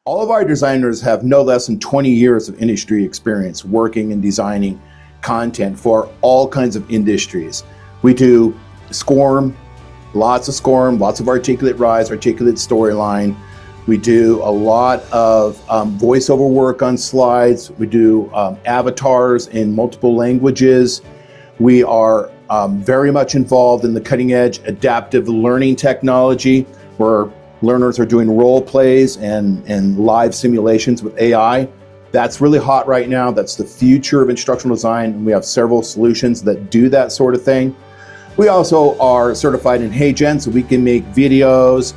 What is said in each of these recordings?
All of our designers have no less than 20 years of industry experience working and designing content for all kinds of industries. We do SCORM, lots of articulate rise, articulate storyline. We do a lot of voiceover work on slides. We do avatars in multiple languages. We are very much involved in the cutting edge adaptive learning technology, where learners are doing role plays and live simulations with AI. That's really hot right now. That's the future of instructional design, and we have several solutions that do that sort of thing. We also are certified in HeyGen, so we can make videos.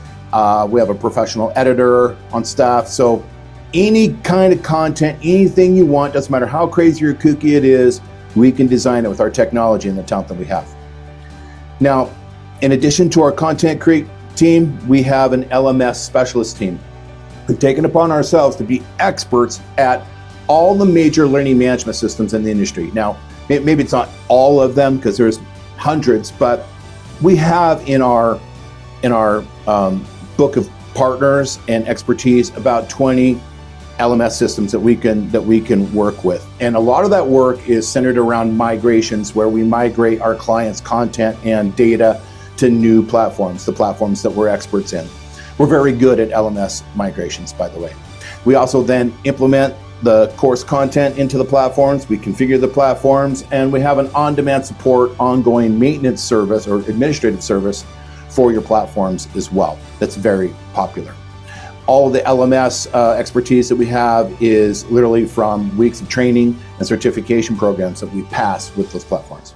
We have a professional editor on staff. So any kind of content, anything you want, doesn't matter how crazy or kooky it is, we can design it with our technology and the talent that we have. Now, in addition to our CourseCREEK team, we have an LMS specialist team. We've taken upon ourselves to be experts at all the major learning management systems in the industry. Now, maybe it's not all of them because there's hundreds, but we have in our book of partners and expertise about 20 LMS systems that we can work with. And a lot of that work is centered around migrations, where we migrate our clients' content and data to new platforms, the platforms that we're experts in. We're very good at LMS migrations, by the way. We also then implement the course content into the platforms, we configure the platforms, and we have an on-demand support, ongoing maintenance service or administrative service for your platforms as well. That's very popular. All the LMS expertise that we have is literally from weeks of training and certification programs that we pass with those platforms.